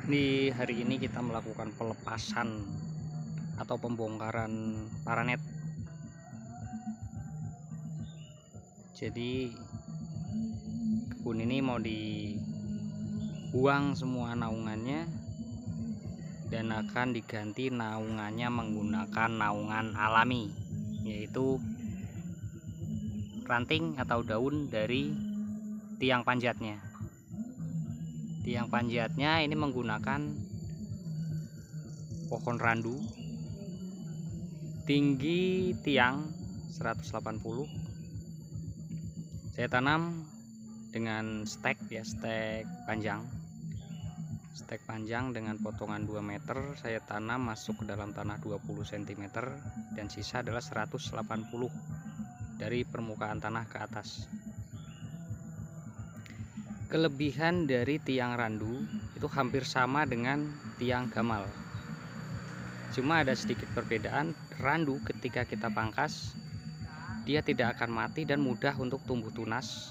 Di hari ini kita melakukan pelepasan atau pembongkaran paranet. Jadi kebun ini mau dibuang semua naungannya dan akan diganti naungannya menggunakan naungan alami, yaitu ranting atau daun dari tiang panjatnya. Tiang panjatnya ini menggunakan pohon randu, tinggi tiang 180. Saya tanam dengan stek panjang dengan potongan 2 meter. Saya tanam masuk ke dalam tanah 20 cm dan sisa adalah 180 dari permukaan tanah ke atas. Kelebihan dari tiang randu itu hampir sama dengan tiang gamal, cuma ada sedikit perbedaan. Randu ketika kita pangkas, dia tidak akan mati dan mudah untuk tumbuh tunas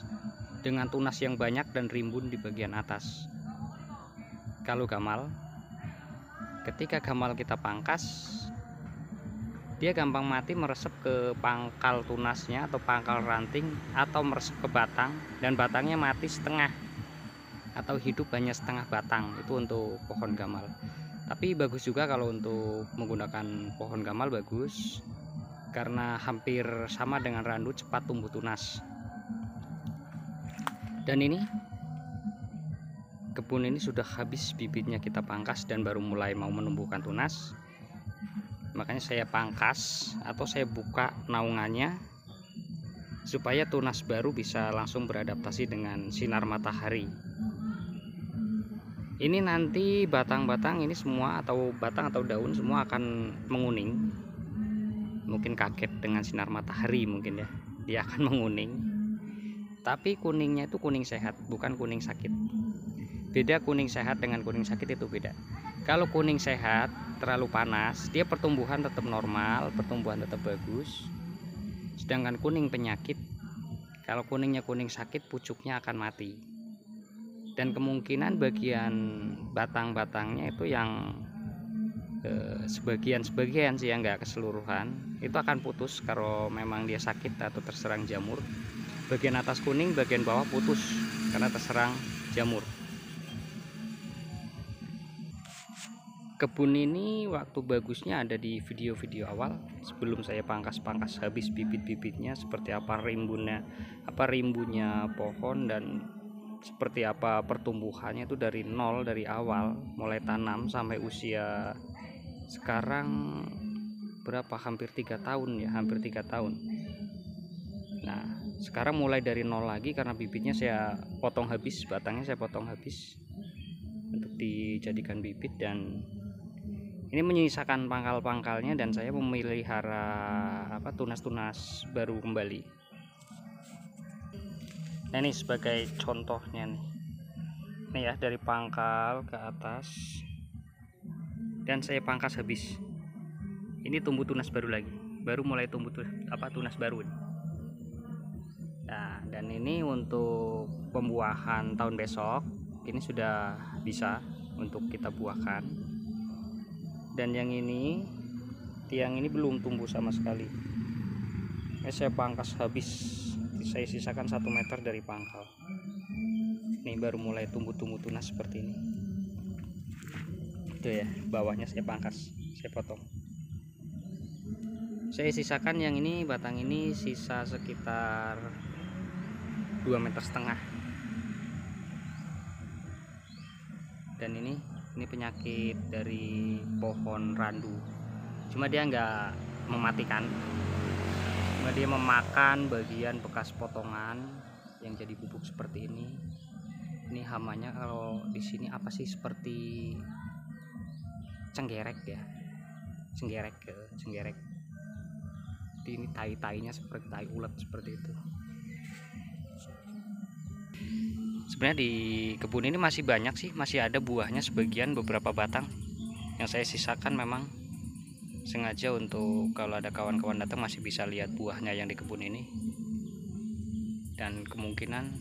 dengan tunas yang banyak dan rimbun di bagian atas. Kalau gamal, ketika gamal kita pangkas, dia gampang mati, meresep ke pangkal tunasnya atau pangkal ranting, atau meresep ke batang dan batangnya mati setengah atau hidup hanya setengah batang. Itu untuk pohon gamal. Tapi bagus juga kalau untuk menggunakan pohon gamal, bagus karena hampir sama dengan randu, cepat tumbuh tunas. Dan ini kebun ini sudah habis bibitnya kita pangkas dan baru mulai mau menumbuhkan tunas. Makanya saya pangkas atau saya buka naungannya supaya tunas baru bisa langsung beradaptasi dengan sinar matahari. Ini nanti batang-batang ini semua, atau batang atau daun semua akan menguning. Mungkin kaget dengan sinar matahari, mungkin ya, dia akan menguning. Tapi kuningnya itu kuning sehat, bukan kuning sakit. Beda kuning sehat dengan kuning sakit, itu beda. Kalau kuning sehat terlalu panas, dia pertumbuhan tetap normal, pertumbuhan tetap bagus. Sedangkan kuning penyakit, kalau kuningnya kuning sakit, pucuknya akan mati. Dan kemungkinan bagian batang-batangnya itu yang sebagian sih, yang nggak keseluruhan, itu akan putus kalau memang dia sakit atau terserang jamur. Bagian atas kuning, bagian bawah putus karena terserang jamur. Kebun ini waktu bagusnya ada di video-video awal sebelum saya pangkas habis bibit-bibitnya, seperti apa rimbunya pohon dan seperti apa pertumbuhannya itu dari nol, dari awal mulai tanam sampai usia sekarang berapa, hampir 3 tahun ya, hampir 3 tahun. Nah sekarang mulai dari nol lagi karena bibitnya saya potong habis, batangnya saya potong habis untuk dijadikan bibit, dan ini menyisakan pangkal-pangkalnya dan saya memelihara tunas-tunas baru kembali. Nah ini sebagai contohnya nih ya, dari pangkal ke atas dan saya pangkas habis. Ini tumbuh tunas baru lagi, baru mulai tumbuh tunas baru. Nah dan ini untuk pembuahan tahun besok, ini sudah bisa untuk kita buahkan. Dan yang ini, tiang ini belum tumbuh sama sekali. Ini saya pangkas habis, saya sisakan 1 meter dari pangkal. Ini baru mulai tumbuh tunas seperti ini. Itu ya, bawahnya saya pangkas, saya potong. Saya sisakan yang ini, batang ini sisa sekitar 2,5 meter. Dan ini penyakit dari pohon randu. Cuma dia nggak mematikan, cuma dia memakan bagian bekas potongan yang jadi bubuk seperti ini. Ini hamanya kalau di sini apa sih, seperti cenggerek ya, cenggerek. Ini tai-tainya seperti tai ulet seperti itu. Sebenarnya di kebun ini masih banyak sih, masih ada buahnya sebagian, beberapa batang yang saya sisakan memang sengaja untuk kalau ada kawan-kawan datang masih bisa lihat buahnya yang di kebun ini. Dan kemungkinan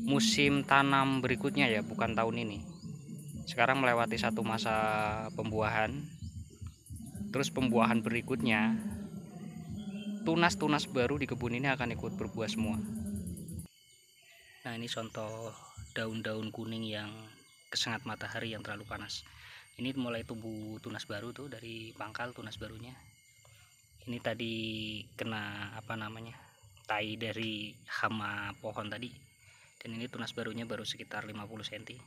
musim tanam berikutnya ya, bukan tahun ini, sekarang melewati satu masa pembuahan. Terus pembuahan berikutnya, tunas-tunas baru di kebun ini akan ikut berbuah semua. Nah, ini contoh daun-daun kuning yang kesengat matahari yang terlalu panas. Ini mulai tumbuh tunas baru tuh, dari pangkal tunas barunya. Ini tadi kena tai dari hama pohon tadi, dan ini tunas barunya baru sekitar 50 cm.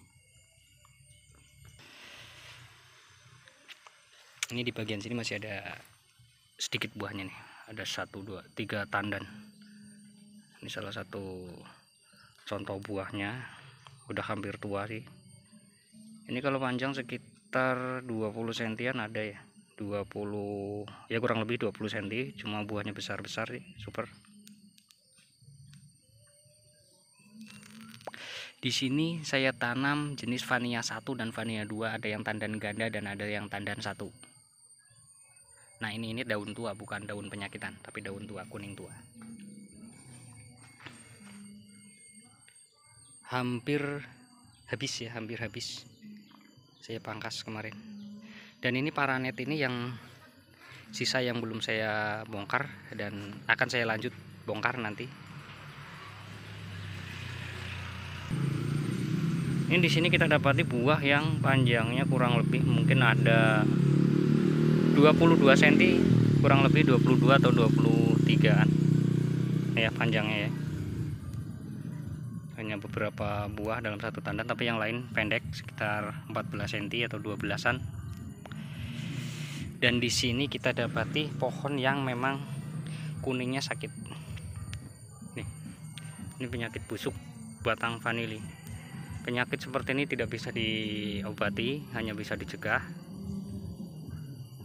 Ini di bagian sini masih ada sedikit buahnya nih, ada 1, 2, 3 tandan. Ini salah satu contoh buahnya, udah hampir tua sih. Ini kalau panjang sekitar 20 cm ada ya, 20 ya, kurang lebih 20 cm, cuma buahnya besar-besar sih, super. Di sini saya tanam jenis Vanilla 1 dan Vanilla 2, ada yang tandan ganda dan ada yang tandan 1. Nah, ini daun tua, bukan daun penyakitan, tapi daun tua, kuning tua. Hampir habis saya pangkas kemarin. Dan ini paranet ini yang sisa yang belum saya bongkar, dan akan saya lanjut bongkar nanti. Ini di sini kita dapati buah yang panjangnya kurang lebih mungkin ada 22 cm, kurang lebih 22 atau 23an ya panjangnya ya. Hanya beberapa buah dalam satu tandan, tapi yang lain pendek sekitar 14 cm atau 12an. Dan di sini kita dapati pohon yang memang kuningnya sakit. Nih, ini penyakit busuk batang vanili. Penyakit seperti ini tidak bisa diobati, hanya bisa dicegah.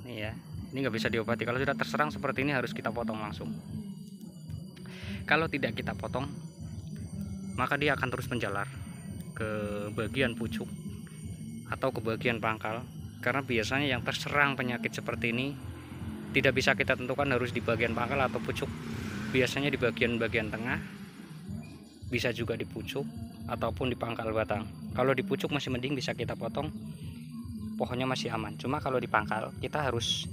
Nih ya, ini nggak bisa diobati. Kalau sudah terserang seperti ini harus kita potong langsung. Kalau tidak kita potong, maka dia akan terus menjalar ke bagian pucuk atau ke bagian pangkal. Karena biasanya yang terserang penyakit seperti ini tidak bisa kita tentukan harus di bagian pangkal atau pucuk. Biasanya di bagian tengah, bisa juga di pucuk ataupun di pangkal batang. Kalau di pucuk masih mending, bisa kita potong, pohonnya masih aman. Cuma kalau di pangkal kita harus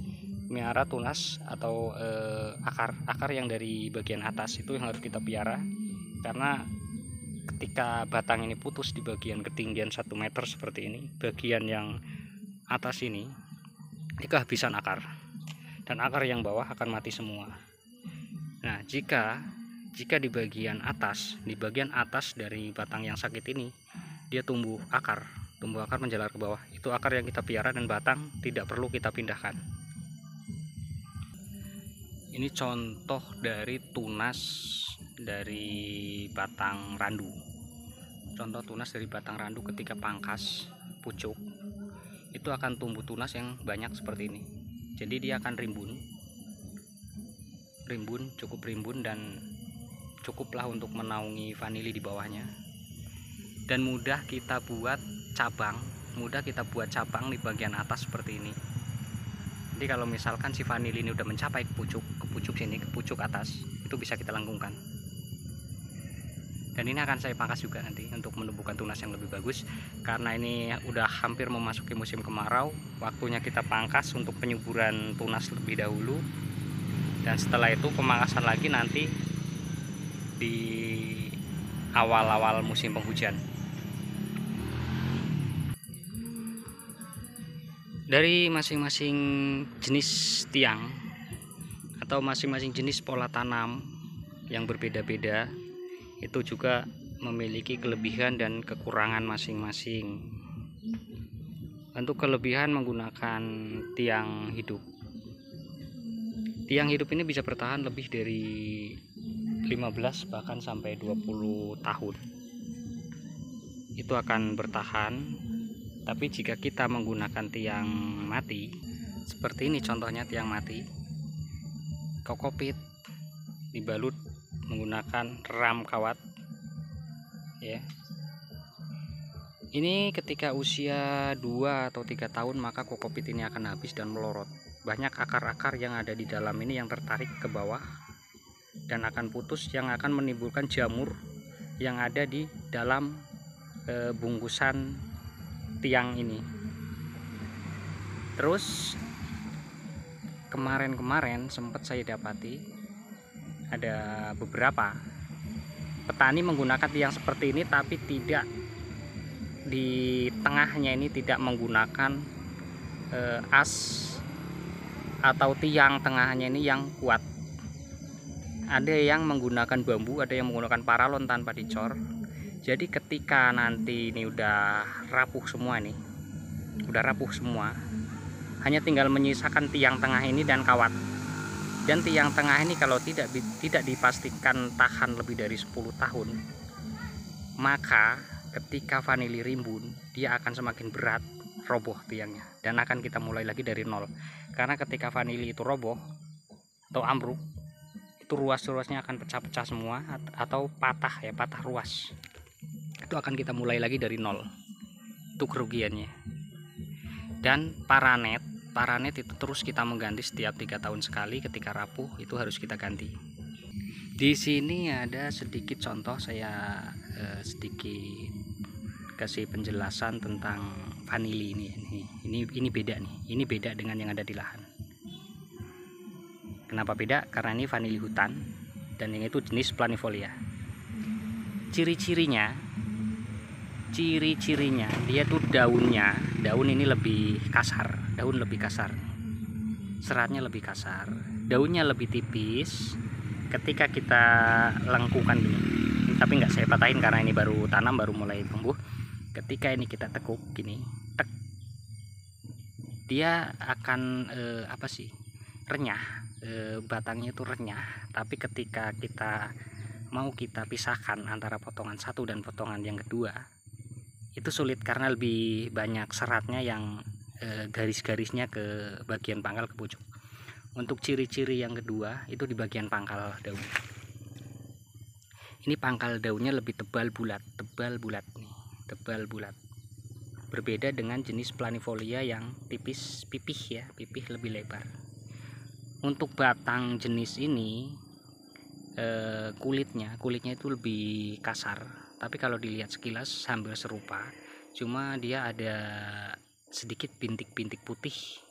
miara tunas atau akar yang dari bagian atas itu yang harus kita piara. Karena ketika batang ini putus di bagian ketinggian 1 meter seperti ini, bagian yang atas ini kehabisan akar, dan akar yang bawah akan mati semua. Nah, jika di bagian atas dari batang yang sakit ini dia tumbuh akar menjalar ke bawah, itu akar yang kita piara, dan batang tidak perlu kita pindahkan. Ini contoh dari tunas dari batang randu. Contoh tunas dari batang randu ketika pangkas pucuk, itu akan tumbuh tunas yang banyak seperti ini. Jadi dia akan cukup rimbun dan cukuplah untuk menaungi vanili di bawahnya. Dan mudah kita buat cabang di bagian atas seperti ini. Jadi kalau misalkan si vanili ini udah mencapai ke pucuk atas, itu bisa kita lengkungkan. Dan ini akan saya pangkas juga nanti untuk menumbuhkan tunas yang lebih bagus. Karena ini udah hampir memasuki musim kemarau, waktunya kita pangkas untuk penyuburan tunas lebih dahulu. Dan setelah itu pemangkasan lagi nanti di awal-awal musim penghujan. Dari masing-masing jenis tiang atau masing-masing jenis pola tanam yang berbeda-beda, itu juga memiliki kelebihan dan kekurangan masing-masing. Untuk kelebihan menggunakan tiang hidup. Tiang hidup ini bisa bertahan lebih dari 15 bahkan sampai 20 tahun. Itu akan bertahan. Tapi jika kita menggunakan tiang mati, seperti ini contohnya tiang mati, kokopit dibalut menggunakan ram kawat ya. Ini ketika usia 2 atau 3 tahun, maka kokopit ini akan habis dan melorot. Banyak akar-akar yang ada di dalam ini yang tertarik ke bawah dan akan putus, yang akan menimbulkan jamur yang ada di dalam bungkusan tiang ini. Terus kemarin sempat saya dapati ada beberapa petani menggunakan tiang seperti ini, tapi tidak di tengahnya ini tidak menggunakan as atau tiang tengahnya ini yang kuat. Ada yang menggunakan bambu, ada yang menggunakan paralon tanpa dicor. Jadi ketika nanti ini udah rapuh semua nih, hanya tinggal menyisakan tiang tengah ini dan kawat. Dan tiang tengah ini kalau tidak dipastikan tahan lebih dari 10 tahun, maka ketika vanili rimbun, dia akan semakin berat, roboh tiangnya, dan akan kita mulai lagi dari nol. Karena ketika vanili itu roboh atau ambruk, itu ruas-ruasnya akan pecah-pecah semua atau patah ruas. Itu akan kita mulai lagi dari nol. Itu kerugiannya. Dan paranet itu terus kita mengganti setiap 3 tahun sekali. Ketika rapuh itu harus kita ganti. Di sini ada sedikit contoh, saya sedikit kasih penjelasan tentang vanili ini beda nih. Ini beda dengan yang ada di lahan. Kenapa beda? Karena ini vanili hutan dan yang itu jenis planifolia. Ciri-cirinya dia tuh daun ini lebih kasar, seratnya lebih kasar, daunnya lebih tipis. Ketika kita lengkukan gini, tapi nggak saya patahin karena ini baru tanam, baru mulai tumbuh. Ketika ini kita tekuk gini, tek, dia akan renyah, batangnya itu renyah. Tapi ketika kita mau kita pisahkan antara potongan satu dan potongan yang kedua, itu sulit karena lebih banyak seratnya yang garis-garisnya ke bagian pangkal, ke pucuk. Untuk ciri-ciri yang kedua itu di bagian pangkal daun. Ini pangkal daunnya lebih tebal bulat nih, tebal bulat. Berbeda dengan jenis planifolia yang tipis, pipih lebih lebar. Untuk batang jenis ini kulitnya itu lebih kasar, tapi kalau dilihat sekilas hampir serupa, cuma dia ada sedikit bintik-bintik putih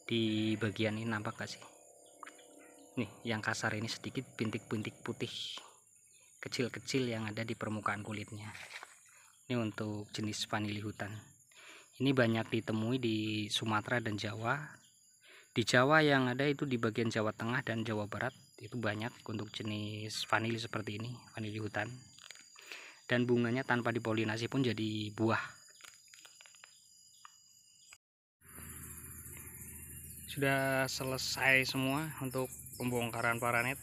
di bagian ini. Nampak gak sih? Nih yang kasar ini sedikit bintik-bintik putih kecil-kecil yang ada di permukaan kulitnya. Ini untuk jenis vanili hutan. Ini banyak ditemui di Sumatera dan Jawa. Di Jawa yang ada itu di bagian Jawa Tengah dan Jawa Barat, itu banyak untuk jenis vanili seperti ini, vanili hutan. Dan bunganya tanpa dipolinasi pun jadi buah. Sudah selesai semua untuk pembongkaran paranet.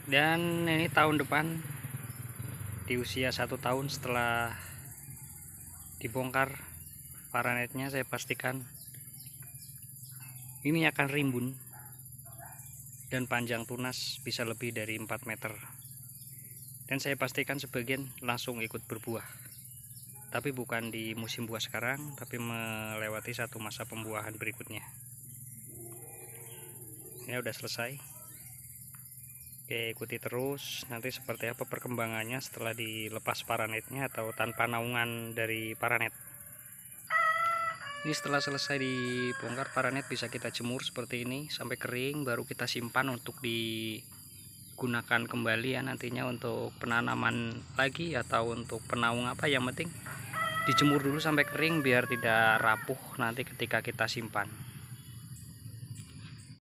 Dan ini tahun depan, di usia 1 tahun setelah dibongkar paranetnya, saya pastikan ini akan rimbun dan panjang tunas bisa lebih dari 4 meter. Dan saya pastikan sebagian langsung ikut berbuah, tapi bukan di musim buah sekarang, tapi melewati satu masa pembuahan berikutnya. Ini udah selesai. Oke, ikuti terus nanti seperti apa perkembangannya setelah dilepas paranetnya atau tanpa naungan dari paranet. Ini setelah selesai dibongkar paranet bisa kita jemur seperti ini sampai kering, baru kita simpan untuk digunakan kembali ya nantinya untuk penanaman lagi atau untuk penaung apa. Yang penting dijemur dulu sampai kering biar tidak rapuh nanti ketika kita simpan.